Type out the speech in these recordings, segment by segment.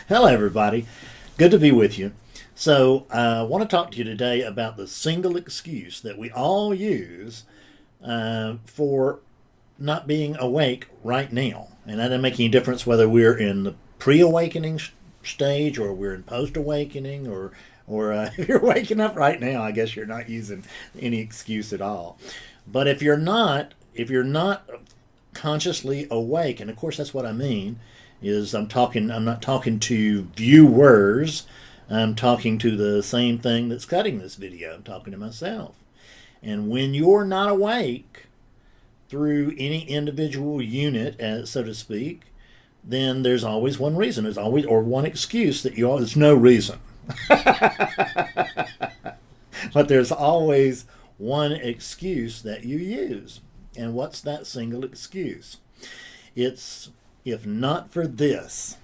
Hello, everybody. Good to be with you. So, I want to talk to you today about the single excuse that we all use for not being awake right now. And that doesn't make any difference whether we're in the pre-awakening stage or we're in post-awakening or if you're waking up right now, I guess you're not using any excuse at all. But if you're not consciously awake, and of course that's what I mean, is I'm not talking to viewers, I'm talking to the same thing that's cutting this video. I'm talking to myself. And when you're not awake through any individual unit, so to speak, then there's always one reason. There's always, or one excuse that you always, there's no reason. But there's always one excuse that you use. And what's that single excuse? It's if not for this,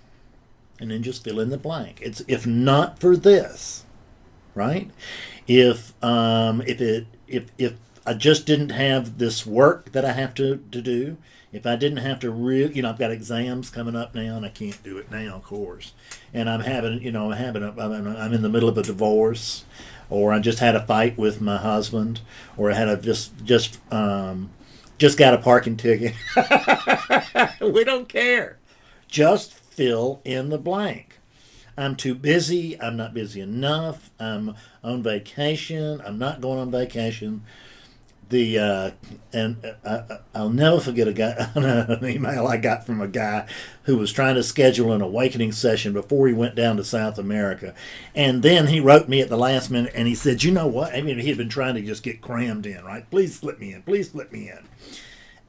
and then just fill in the blank. It's if not for this, right? If I just didn't have this work that I have to do, if I didn't have to I've got exams coming up now, and I can't do it now, of course. And I'm in the middle of a divorce, or I just had a fight with my husband, or I had a just got a parking ticket. We don't care. Just fill in the blank. I'm too busy. I'm not busy enough. I'm on vacation. I'm not going on vacation. I'll never forget an email I got from a guy who was trying to schedule an awakening session before he went down to South America, and then he wrote me at the last minute and he said, "You know what? I mean, he had been trying to just get crammed in, right? Please slip me in. Please slip me in."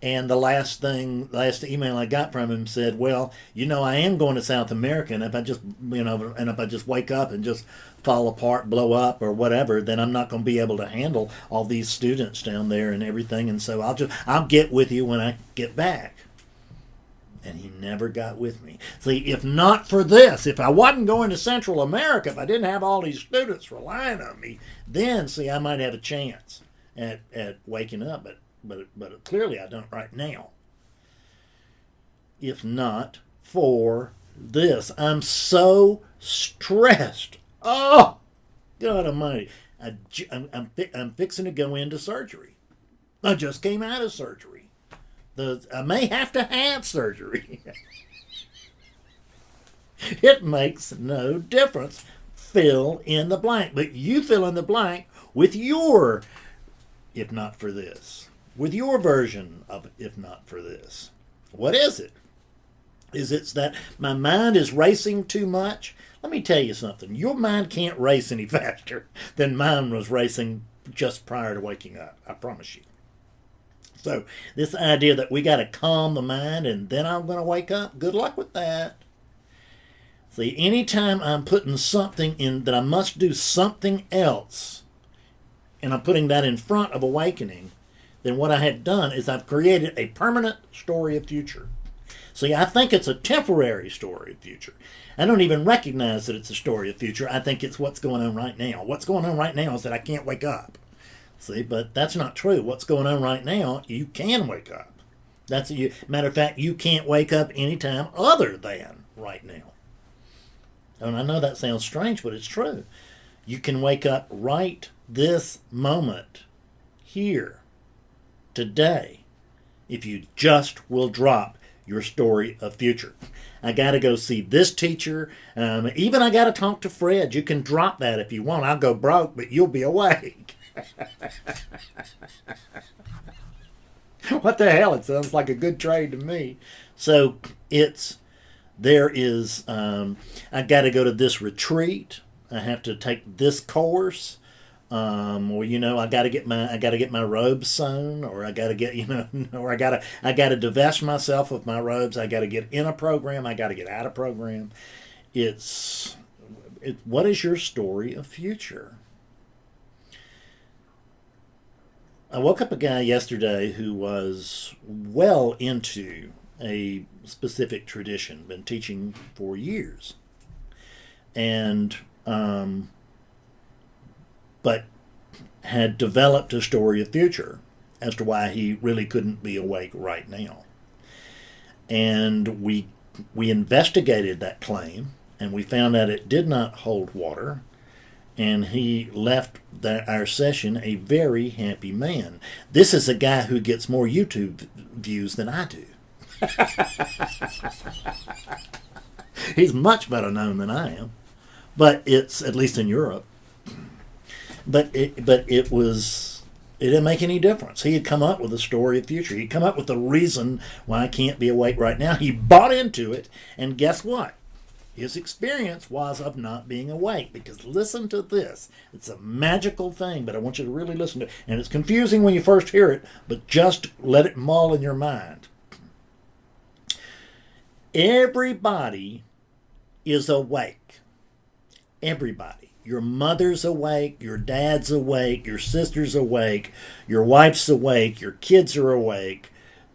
And the last email I got from him said, "Well, I am going to South America, and if I just wake up and just fall apart, blow up, or whatever, then I'm not going to be able to handle all these students down there and everything. And so I'll get with you when I get back." And he never got with me. See, if not for this, if I wasn't going to Central America, if I didn't have all these students relying on me, then see, I might have a chance at waking up, but clearly I don't right now. If not for this, I'm so stressed. Oh, God Almighty! I'm fixing to go into surgery. I just came out of surgery. I may have to have surgery. It makes no difference. Fill in the blank, but you fill in the blank with your "if not for this." With your version of "if not for this." What is it? Is it that my mind is racing too much? Let me tell you something. Your mind can't race any faster than mine was racing just prior to waking up. I promise you. So this idea that we got to calm the mind and then I'm going to wake up, good luck with that. See, anytime I'm putting something in that I must do something else, and I'm putting that in front of awakening, then what I had done is I've created a permanent story of future. See, I think it's a temporary story of future. I don't even recognize that it's a story of future. I think it's what's going on right now. What's going on right now is that I can't wake up. See, but that's not true. What's going on right now, you can wake up. Matter of fact, you can't wake up anytime other than right now. And I know that sounds strange, but it's true. You can wake up right this moment, here, today, if you just will drop your story of future. I got to go see this teacher. Even I got to talk to Fred. You can drop that if you want. I'll go broke, but you'll be awake. What the hell? It sounds like a good trade to me. So I got to go to this retreat. I have to take this course. Or I got to get my robes sewn, or I got to get or I got to divest myself of my robes. I got to get in a program. I got to get out of program. What is your story of future? I woke up a guy yesterday who was well into a specific tradition, been teaching for years, and but had developed a story of future as to why he really couldn't be awake right now. And we investigated that claim, and we found out it did not hold water, and he left our session a very happy man. This is a guy who gets more YouTube views than I do. He's much better known than I am, but it's at least in Europe. But it didn't make any difference. He had come up with a story of the future. He'd come up with the reason why I can't be awake right now. He bought into it, and guess what? His experience was of not being awake. Because listen to this. It's a magical thing, but I want you to really listen to it. And it's confusing when you first hear it, but just let it mull in your mind. Everybody is awake. Everybody. Your mother's awake, your dad's awake, your sister's awake, your wife's awake, your kids are awake,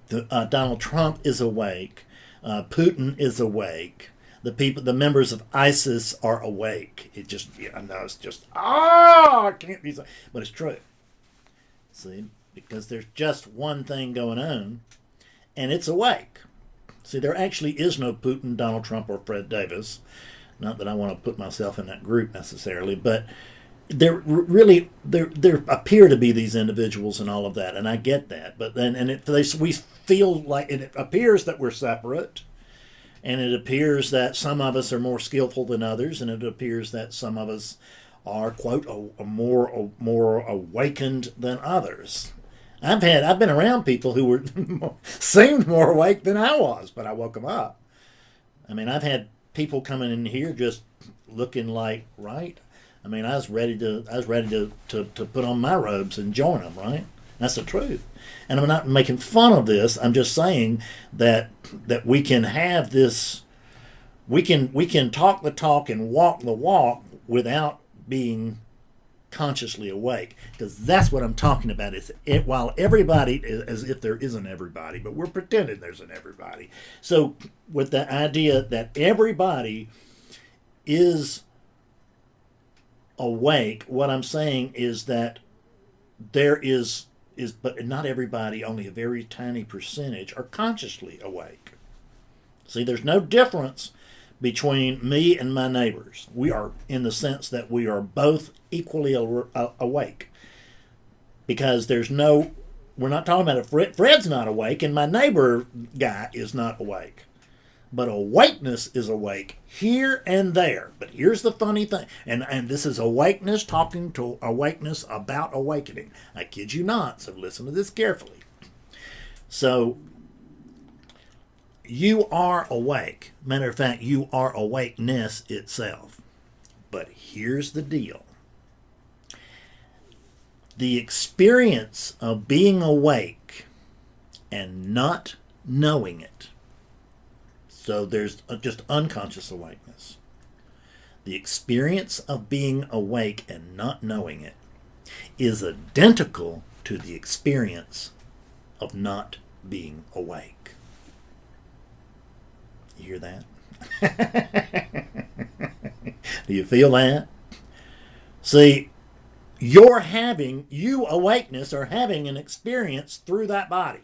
Donald Trump is awake, Putin is awake, the members of ISIS are awake. It just, I know it's just, I can't be so, but it's true. See, because there's just one thing going on, and it's awake. See, there actually is no Putin, Donald Trump, or Fred Davis. Not that I want to put myself in that group necessarily, but there appear to be these individuals and all of that, and I get that. But then, we feel like it appears that we're separate, and it appears that some of us are more skillful than others, and it appears that some of us are quote more awakened than others. I've been around people who were seemed more awake than I was, but I woke them up. I mean, I've had people coming in here just looking like, right? I mean, I was ready to put on my robes and join them, right? That's the truth. And I'm not making fun of this. I'm just saying that we can have this, we can talk the talk and walk the walk without being consciously awake, because that's what I'm talking about. While everybody, as if there isn't everybody, but we're pretending there's an everybody. So with the idea that everybody is awake, what I'm saying is that there is but not everybody, only a very tiny percentage are consciously awake. See, there's no difference between me and my neighbors. We are, in the sense that we are both equally awake. Because we're not talking about Fred's not awake and my neighbor guy is not awake. But awakeness is awake here and there. But here's the funny thing. And this is awakeness talking to awakeness about awakening. I kid you not, so listen to this carefully. So, you are awake. Matter of fact, you are awakeness itself. But here's the deal. The experience of being awake and not knowing it. So there's just unconscious awakeness. The experience of being awake and not knowing it is identical to the experience of not being awake. You hear that? Do you feel that? See, you awakeness are having an experience through that body.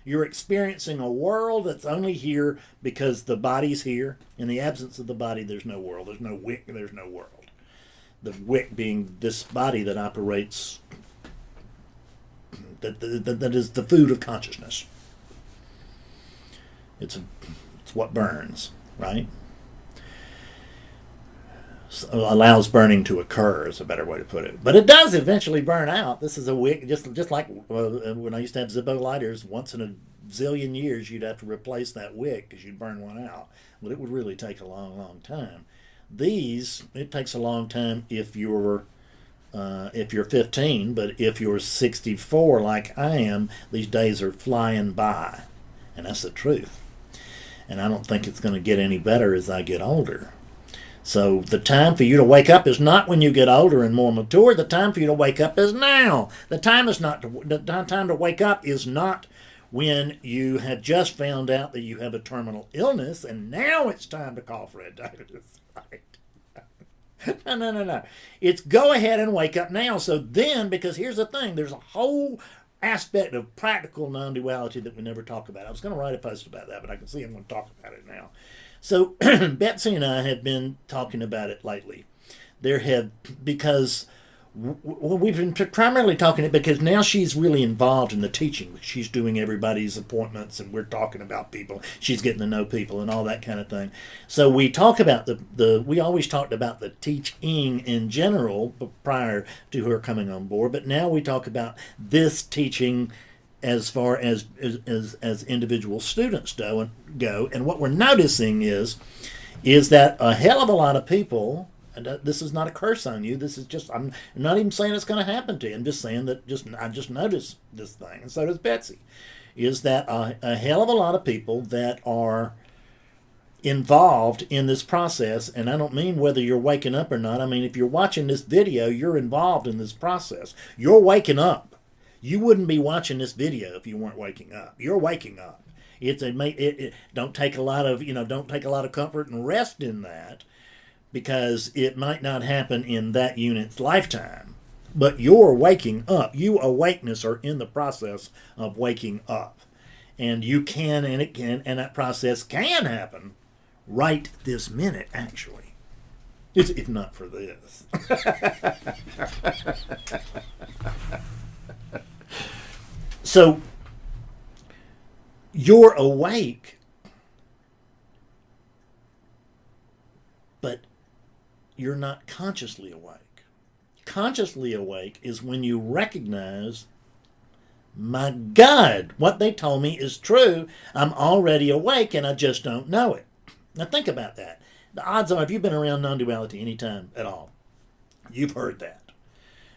You're experiencing a world that's only here because the body's here. In the absence of the body, there's no world. There's no wick, there's no world. The wick being this body that operates, that is the food of consciousness. It's what burns, right? So allows burning to occur is a better way to put it. But it does eventually burn out. This is a wick, just like when I used to have Zippo lighters. Once in a zillion years, you'd have to replace that wick because you'd burn one out. But it would really take a long, long time. These, it takes a long time if you're 15, but if you're 64 like I am, these days are flying by. And that's the truth. And I don't think it's going to get any better as I get older. So the time for you to wake up is not when you get older and more mature. The time for you to wake up is now. The time to wake up is not when you have just found out that you have a terminal illness and now it's time to call Fred Davis. Right? No. It's go ahead and wake up now. So then, because here's the thing, there's a whole aspect of practical non-duality that we never talk about. I was going to write a post about that, but I can see I'm going to talk about it now. So Betsy and I have been talking about it lately. Because we've been primarily talking it because now she's really involved in the teaching. She's doing everybody's appointments, and we're talking about people. She's getting to know people and all that kind of thing. So we talk about we always talked about the teaching in general prior to her coming on board, but now we talk about this teaching as far as individual students go. And what we're noticing is that a hell of a lot of people. And this is not a curse on you. This is just, I'm not even saying it's going to happen to you. I'm just saying that I just noticed this thing, and so does Betsy, is that a hell of a lot of people that are involved in this process, and I don't mean whether you're waking up or not. I mean, if you're watching this video, you're involved in this process. You're waking up. You wouldn't be watching this video if you weren't waking up. You're waking up. Don't take a lot of comfort and rest in that, because it might not happen in that unit's lifetime. But you're waking up. You, awakeness, are in the process of waking up. And you can, and it can, and that process can happen right this minute, actually. If not for this. So, you're awake, but you're not consciously awake. Consciously awake is when you recognize, my God, what they told me is true. I'm already awake and I just don't know it. Now think about that. The odds are, if you've been around non-duality any time at all, you've heard that.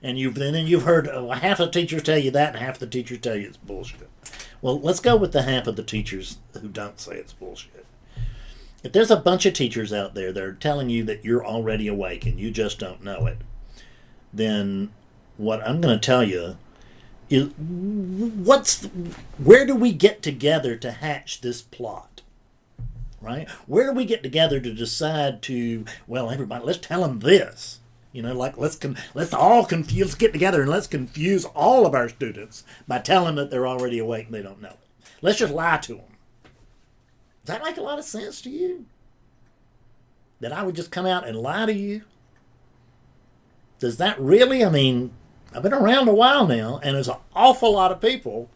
And you've heard half the teachers tell you that and half the teachers tell you it's bullshit. Well, let's go with the half of the teachers who don't say it's bullshit. If there's a bunch of teachers out there that are telling you that you're already awake and you just don't know it, then what I'm going to tell you is where do we get together to hatch this plot? Right? Where do we get together to decide everybody, let's tell them this. Let's all confuse, let's get together and let's confuse all of our students by telling them that they're already awake and they don't know it. Let's just lie to them. Does that make a lot of sense to you? That I would just come out and lie to you? Does that really? I mean, I've been around a while now, and there's an awful lot of people.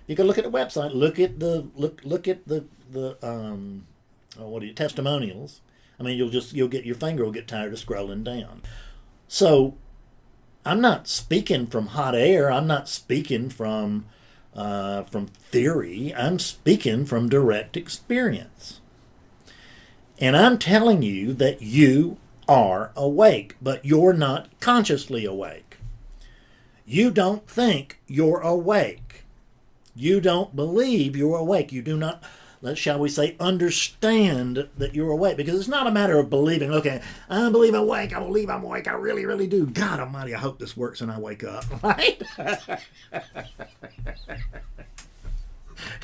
You can look at the website, look at the testimonials. I mean, your finger will get tired of scrolling down. So, I'm not speaking from hot air. I'm not speaking from theory. I'm speaking from direct experience. And I'm telling you that you are awake, but you're not consciously awake. You don't think you're awake. You don't believe you're awake. You do not, shall we say, understand that you're awake. Because it's not a matter of believing, okay, I believe I'm awake, I believe I'm awake, I really, really do. God almighty, I hope this works and I wake up, right?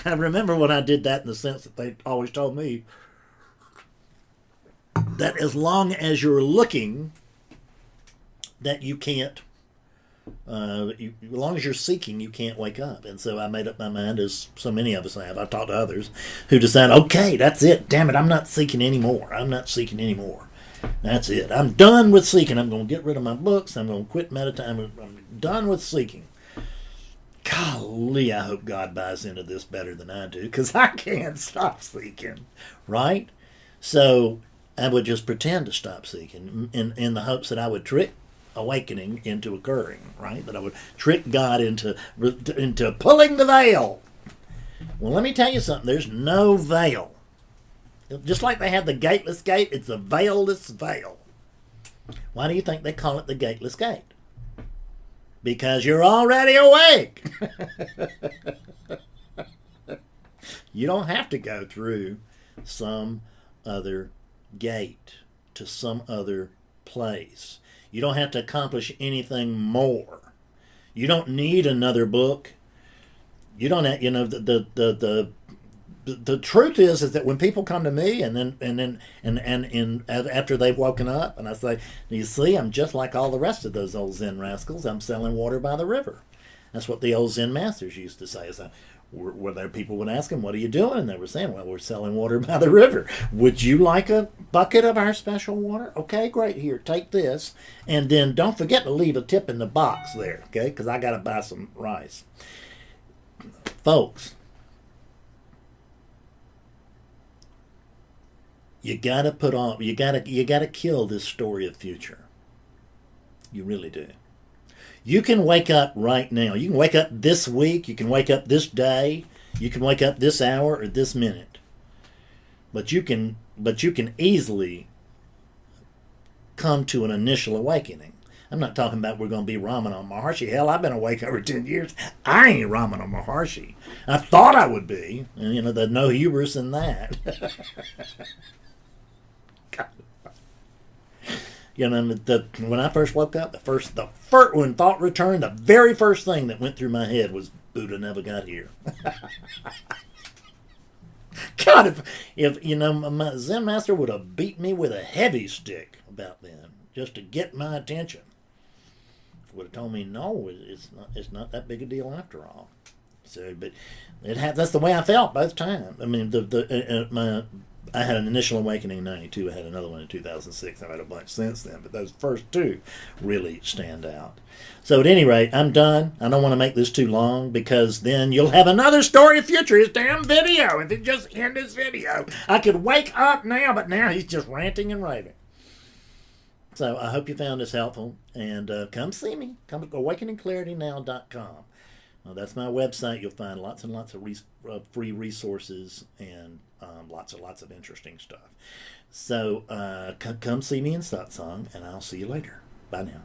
I remember when I did that in the sense that they always told me that as long as you're looking, that you can't, as long as you're seeking, you can't wake up. And so I made up my mind, as so many of us have. I've talked to others who decide, okay, that's it. Damn it, I'm not seeking anymore. I'm not seeking anymore. That's it. I'm done with seeking. I'm going to get rid of my books. I'm going to quit meditating. I'm done with seeking. Golly, I hope God buys into this better than I do, because I can't stop seeking, right? So I would just pretend to stop seeking in the hopes that I would trick awakening into occurring, right? That I would trick God into pulling the veil. Well, let me tell you something. There's no veil. Just like they have the gateless gate, it's a veilless veil. Why do you think they call it the gateless gate? Because you're already awake. You don't have to go through some other gate to some other place. You don't have to accomplish anything more. You don't need another book. You don't have, the truth is that when people come to me and after they've woken up and I say, you see, I'm just like all the rest of those old Zen rascals. I'm selling water by the river. That's what the old Zen masters used to say. So where there people would ask them, "What are you doing?" And they were saying, "Well, we're selling water by the river. Would you like a bucket of our special water? Okay, great. Here, take this, and then don't forget to leave a tip in the box there, okay? Because I got to buy some rice." Folks, you got to put on. You got to kill this story of future. You really do. You can wake up right now. You can wake up this week. You can wake up this day. You can wake up this hour or this minute. But you can easily come to an initial awakening. I'm not talking about we're going to be Ramana Maharshi. Hell, I've been awake over 10 years. I ain't Ramana Maharshi. I thought I would be. And, you know, there's no hubris in that. You know, when I first woke up, when thought returned, the very first thing that went through my head was Buddha never got here. God, if you know, my Zen master would have beat me with a heavy stick about then, just to get my attention. Would have told me, no, it's not that big a deal after all. So, but that's the way I felt both times. I mean, I had an initial awakening in 92. I had another one in 2006. I've had a bunch since then, but those first two really stand out. So at any rate, I'm done. I don't want to make this too long because then you'll have another story of future. His damn video. If it just end his video, I could wake up now, but now he's just ranting and raving. So I hope you found this helpful, and come see me. Come to awakeningclaritynow.com. That's my website. You'll find lots and lots of free resources and lots of interesting stuff. So come see me in Satsang, and I'll see you later. Bye now.